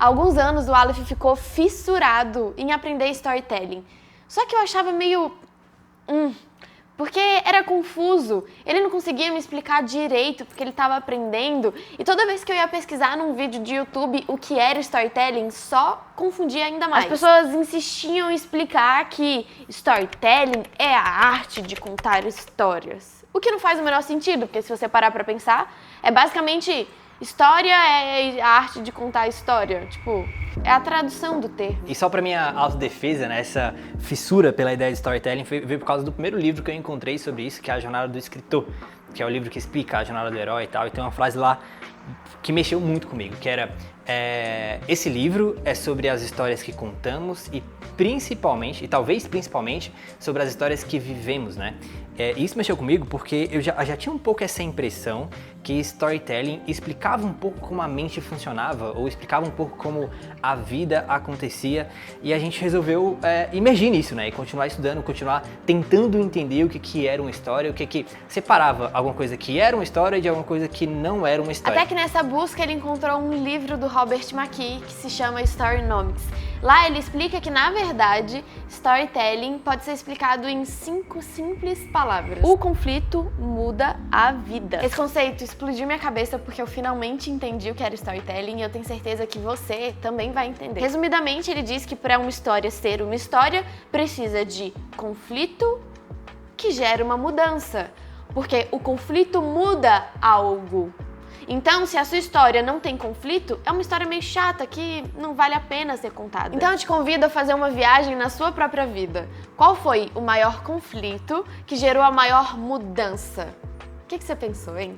Há alguns anos o Aleph ficou fissurado em aprender storytelling. Só que eu achava meio... porque era confuso, ele não conseguia me explicar direito porque ele estava aprendendo, e toda vez que eu ia pesquisar num vídeo de YouTube o que era storytelling, só confundia ainda mais. As pessoas insistiam em explicar que storytelling é a arte de contar histórias, o que não faz o menor sentido, porque se você parar pra pensar, é basicamente... História é a arte de contar história, tipo, é a tradução do termo. E só pra minha autodefesa, né, essa fissura pela ideia de storytelling veio por causa do primeiro livro que eu encontrei sobre isso, que é A Jornada do Escritor, que é o livro que explica a jornada do herói e tal, e tem uma frase lá que mexeu muito comigo, que era esse livro é sobre as histórias que contamos e principalmente, e talvez principalmente, sobre as histórias que vivemos, né? Isso mexeu comigo porque eu já tinha um pouco essa impressão que storytelling explicava um pouco como a mente funcionava, ou explicava um pouco como a vida acontecia, e a gente resolveu imergir nisso, né? E continuar estudando, continuar tentando entender o que era uma história, o que separava alguma coisa que era uma história de alguma coisa que não era uma história. Até que nessa busca ele encontrou um livro do Robert McKee que se chama Storynomics. Lá ele explica que, na verdade, storytelling pode ser explicado em 5 simples palavras. O conflito muda a vida. Esse conceito explodiu minha cabeça porque eu finalmente entendi o que era storytelling e eu tenho certeza que você também vai entender. Resumidamente, ele diz que para uma história ser uma história, precisa de conflito que gera uma mudança. Porque o conflito muda algo. Então, se a sua história não tem conflito, é uma história meio chata que não vale a pena ser contada. Então eu te convido a fazer uma viagem na sua própria vida. Qual foi o maior conflito que gerou a maior mudança? O que você pensou, hein?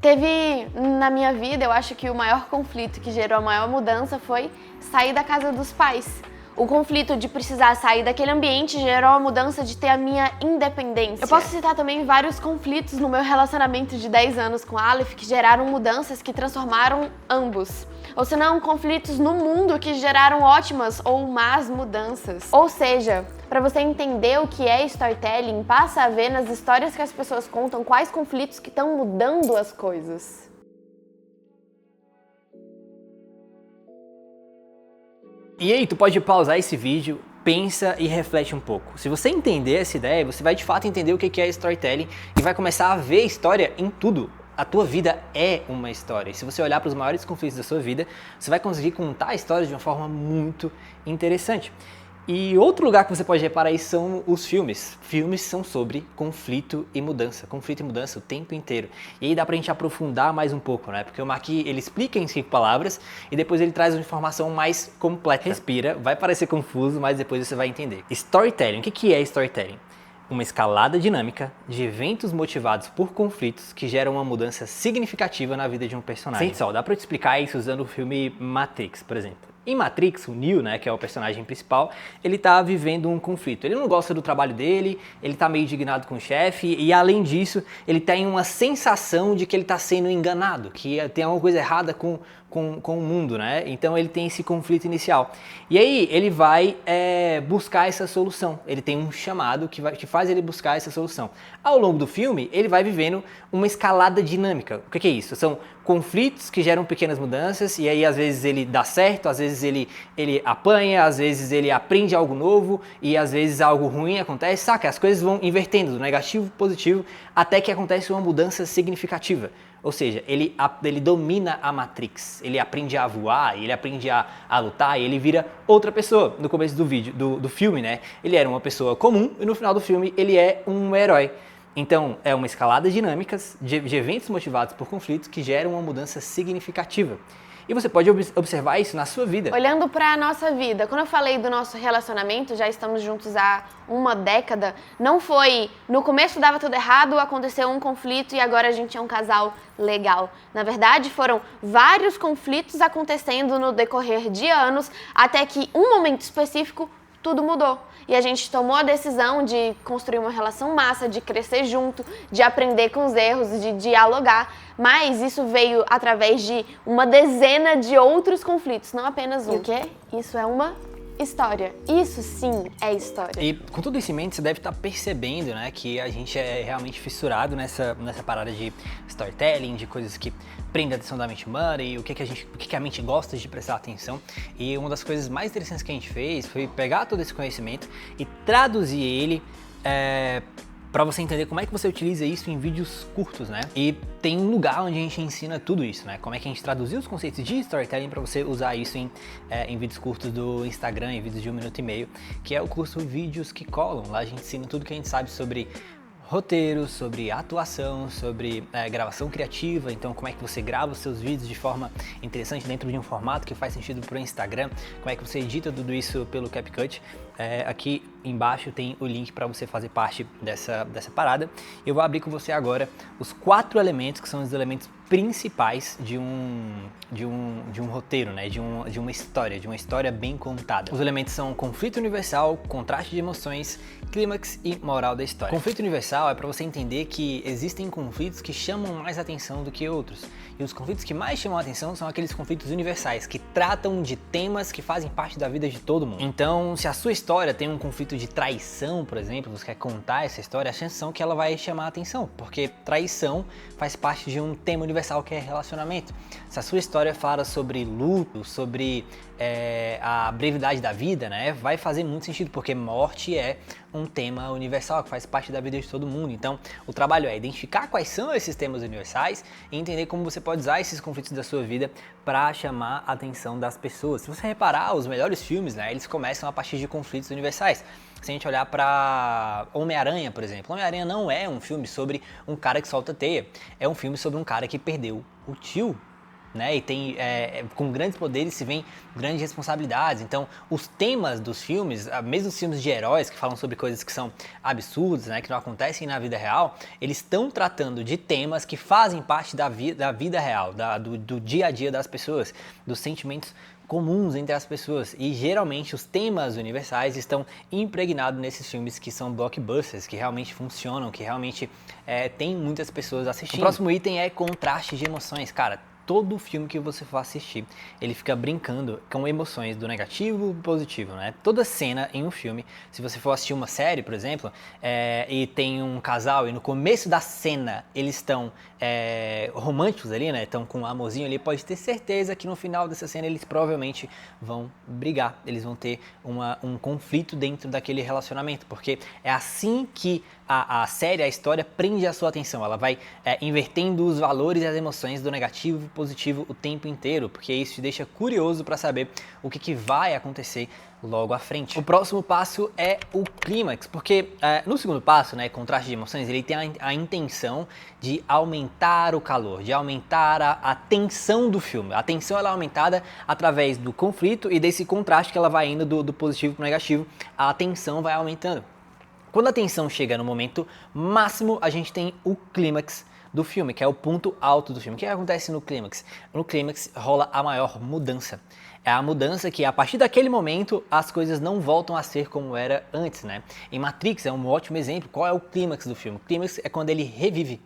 Teve, na minha vida, eu acho que o maior conflito que gerou a maior mudança foi sair da casa dos pais. O conflito de precisar sair daquele ambiente gerou a mudança de ter a minha independência. Eu posso citar também vários conflitos no meu relacionamento de 10 anos com Aleph que geraram mudanças que transformaram ambos. Ou se não, conflitos no mundo que geraram ótimas ou más mudanças. Ou seja, para você entender o que é storytelling, passa a ver nas histórias que as pessoas contam quais conflitos que estão mudando as coisas. E aí, tu pode pausar esse vídeo, pensa e reflete um pouco. Se você entender essa ideia, você vai de fato entender o que é storytelling e vai começar a ver história em tudo. A tua vida é uma história. E se você olhar para os maiores conflitos da sua vida, você vai conseguir contar a história de uma forma muito interessante. E outro lugar que você pode reparar isso são os filmes. Filmes são sobre conflito e mudança o tempo inteiro. E aí dá pra gente aprofundar mais um pouco, né? Porque o McKee, ele explica em 5 palavras e depois ele traz uma informação mais completa. Respira, vai parecer confuso, mas depois você vai entender. Storytelling, o que é storytelling? Uma escalada dinâmica de eventos motivados por conflitos que geram uma mudança significativa na vida de um personagem. Sente só, dá pra eu te explicar isso usando o filme Matrix, por exemplo. Em Matrix, o Neo, né, que é o personagem principal, ele tá vivendo um conflito. Ele não gosta do trabalho dele, ele tá meio indignado com o chefe e, além disso, ele tem uma sensação de que ele tá sendo enganado, que tem alguma coisa errada com o mundo, né? Então ele tem esse conflito inicial. E aí ele vai buscar essa solução. Ele tem um chamado que faz ele buscar essa solução. Ao longo do filme, ele vai vivendo uma escalada dinâmica. O que é isso? São conflitos que geram pequenas mudanças e aí às vezes ele dá certo, às vezes ele apanha, às vezes ele aprende algo novo e às vezes algo ruim acontece, saca? As coisas vão invertendo do negativo para positivo até que acontece uma mudança significativa. Ou seja, ele domina a Matrix, ele aprende a voar, ele aprende a lutar e ele vira outra pessoa. No começo do filme, né? Ele era uma pessoa comum e no final do filme ele é um herói. Então, é uma escalada dinâmica de eventos motivados por conflitos que geram uma mudança significativa. E você pode observar isso na sua vida. Olhando para a nossa vida, quando eu falei do nosso relacionamento, já estamos juntos há uma década, não foi no começo dava tudo errado, aconteceu um conflito e agora a gente é um casal legal. Na verdade, foram vários conflitos acontecendo no decorrer de anos, até que um momento específico tudo mudou. E a gente tomou a decisão de construir uma relação massa, de crescer junto, de aprender com os erros, de dialogar. Mas isso veio através de uma dezena de outros conflitos, não apenas um. E o quê? Isso é uma História. Isso sim é história. E com tudo isso em mente, você deve estar percebendo, né, que a gente é realmente fissurado nessa parada de storytelling, de coisas que prendem a atenção da mente humana e o que a mente gosta de prestar atenção. E uma das coisas mais interessantes que a gente fez foi pegar todo esse conhecimento e traduzir ele para você entender como é que você utiliza isso em vídeos curtos, né? E tem um lugar onde a gente ensina tudo isso, né? Como é que a gente traduziu os conceitos de storytelling para você usar isso em vídeos curtos do Instagram, em vídeos de 1 minuto e meio, que é o curso Vídeos que Colam. Lá a gente ensina tudo que a gente sabe sobre roteiro, sobre atuação, sobre gravação criativa, então como é que você grava os seus vídeos de forma interessante dentro de um formato que faz sentido para o Instagram, como é que você edita tudo isso pelo CapCut. Aqui embaixo tem o link para você fazer parte dessa parada. Eu vou abrir com você agora os 4 elementos que são os elementos principais de um roteiro, né? de uma história bem contada. Os elementos são conflito universal, contraste de emoções, clímax e moral da história. Conflito universal é para você entender que existem conflitos que chamam mais atenção do que outros. E os conflitos que mais chamam a atenção são aqueles conflitos universais, que tratam de temas que fazem parte da vida de todo mundo. Então, se a sua história tem um conflito de traição, por exemplo, você quer contar essa história, a chance são que ela vai chamar a atenção, porque traição faz parte de um tema universal que é relacionamento. Se a sua história fala sobre luto, sobre a brevidade da vida, né, vai fazer muito sentido, porque morte é um tema universal que faz parte da vida de todo mundo. Então, o trabalho é identificar quais são esses temas universais e entender como você pode usar esses conflitos da sua vida para chamar a atenção das pessoas. Se você reparar, os melhores filmes, né, eles começam a partir de conflitos universais. Se a gente olhar para Homem-Aranha, por exemplo, Homem-Aranha não é um filme sobre um cara que solta teia, é um filme sobre um cara que perdeu o tio, né? E tem, com grandes poderes se vem grandes responsabilidades. Então, os temas dos filmes, mesmo os filmes de heróis que falam sobre coisas que são absurdas, né, que não acontecem na vida real, eles estão tratando de temas que fazem parte da vida real, do dia a dia das pessoas, dos sentimentos comuns entre as pessoas. E geralmente os temas universais estão impregnados nesses filmes que são blockbusters, que realmente funcionam, que realmente tem muitas pessoas assistindo. O próximo item é contraste de emoções. Cara, todo filme que você for assistir, ele fica brincando com emoções do negativo e positivo, né? Toda cena em um filme, se você for assistir uma série, por exemplo, e tem um casal e no começo da cena eles estão românticos ali, né? Estão com um amorzinho ali, pode ter certeza que no final dessa cena eles provavelmente vão brigar, eles vão ter um conflito dentro daquele relacionamento, porque é assim que a série, a história prende a sua atenção, ela vai invertendo os valores e as emoções do negativo e positivo o tempo inteiro, porque isso te deixa curioso para saber o que vai acontecer logo à frente. O próximo passo é o clímax, porque no segundo passo, né, contraste de emoções, ele tem a intenção de aumentar o calor, de aumentar a tensão do filme. A tensão ela é aumentada através do conflito e desse contraste que ela vai indo do positivo para o negativo, a tensão vai aumentando. Quando a tensão chega no momento máximo, a gente tem o clímax do filme, que é o ponto alto do filme. O que acontece no clímax? No clímax rola a maior mudança. É a mudança que, a partir daquele momento, as coisas não voltam a ser como era antes, né? Em Matrix é um ótimo exemplo. Qual é o clímax do filme? O clímax é quando ele revive.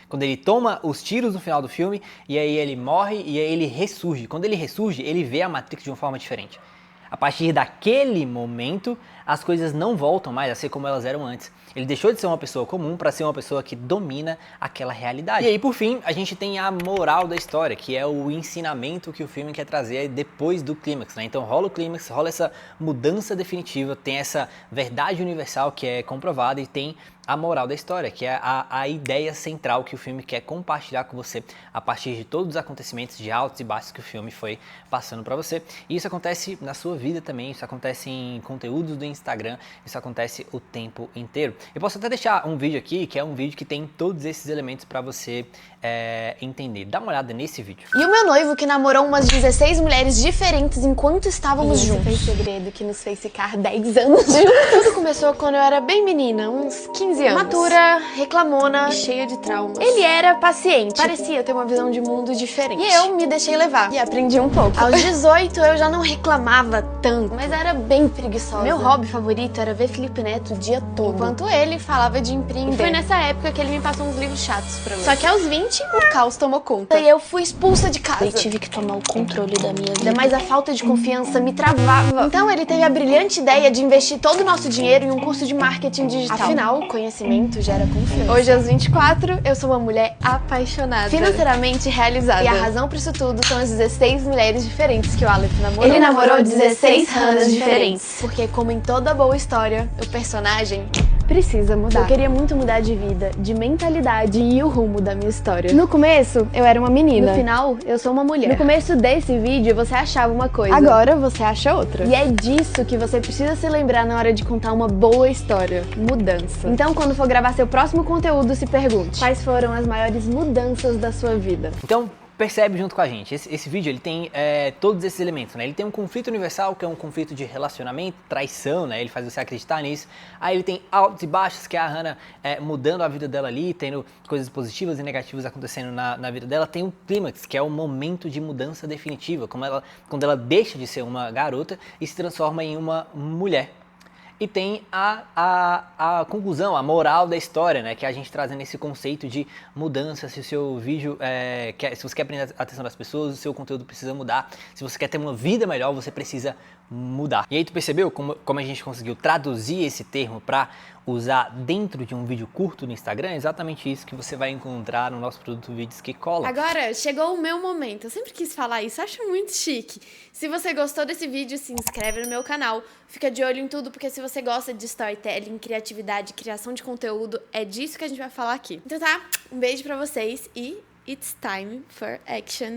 Quando ele toma os tiros no final do filme, e aí ele morre, e aí ele ressurge. Quando ele ressurge, ele vê a Matrix de uma forma diferente. A partir daquele momento, as coisas não voltam mais a ser como elas eram antes. Ele deixou de ser uma pessoa comum para ser uma pessoa que domina aquela realidade. E aí, por fim, a gente tem a moral da história, que é o ensinamento que o filme quer trazer depois do clímax, né? Então rola o clímax, rola essa mudança definitiva, tem essa verdade universal que é comprovada e tem a moral da história, que é a ideia central que o filme quer compartilhar com você a partir de todos os acontecimentos de altos e baixos que o filme foi passando para você. E isso acontece na sua vida também, isso acontece em conteúdos do Instagram, isso acontece o tempo inteiro. Eu posso até deixar um vídeo aqui, que é um vídeo que tem todos esses elementos para você entender. Dá uma olhada nesse vídeo. E o meu noivo que namorou umas 16 mulheres diferentes enquanto estávamos juntos. Esse foi o segredo que nos fez ficar 10 anos juntos. Tudo começou quando eu era bem menina, uns 15 anos. Matura, reclamona, cheia de traumas. Ele era paciente, parecia ter uma visão de mundo diferente. E eu me deixei levar e aprendi um pouco. Aos 18 eu já não reclamava tanto, mas era bem preguiçosa. Meu hobby favorito era ver Felipe Neto o dia todo, enquanto ele falava de empreender. E foi nessa época que ele me passou uns livros chatos pra ler. Só que aos 20, o caos tomou conta. E eu fui expulsa de casa. Eu tive que tomar o controle da minha vida. Mas a falta de confiança me travava. Então ele teve a brilhante ideia de investir todo o nosso dinheiro em um curso de marketing digital. Afinal, conhecimento gera confiança. Hoje, aos 24, eu sou uma mulher apaixonada, financeiramente realizada. E a razão pra isso tudo são as 16 mulheres diferentes que o Alex namorou. Ele namorou 16 Hannahs diferentes. Porque, como em toda boa história, o personagem precisa mudar. Eu queria muito mudar de vida, de mentalidade e o rumo da minha história. No começo, eu era uma menina. No final, eu sou uma mulher. No começo desse vídeo, você achava uma coisa. Agora, você acha outra. E é disso que você precisa se lembrar na hora de contar uma boa história. Mudança. Então, quando for gravar seu próximo conteúdo, se pergunte: quais foram as maiores mudanças da sua vida? Então, percebe junto com a gente, esse vídeo ele tem todos esses elementos, né? Ele tem um conflito universal, que é um conflito de relacionamento, traição, né? Ele faz você acreditar nisso. Aí ele tem altos e baixos, que é a Hannah mudando a vida dela ali, tendo coisas positivas e negativas acontecendo na vida dela. Tem o clímax, que é o momento de mudança definitiva, quando ela deixa de ser uma garota e se transforma em uma mulher. E tem a conclusão, a moral da história, né? Que é a gente trazendo esse conceito de mudança. Se o seu vídeo, se você quer prender a atenção das pessoas, o seu conteúdo precisa mudar. Se você quer ter uma vida melhor, você precisa mudar. E aí tu percebeu como a gente conseguiu traduzir esse termo para usar dentro de um vídeo curto no Instagram? É exatamente isso que você vai encontrar no nosso produto Vídeos que Colam. Agora, chegou o meu momento. Eu sempre quis falar isso, acho muito chique. Se você gostou desse vídeo, se inscreve no meu canal. Fica de olho em tudo, porque se você gosta de storytelling, criatividade, criação de conteúdo, é disso que a gente vai falar aqui. Então tá, um beijo pra vocês e it's time for action.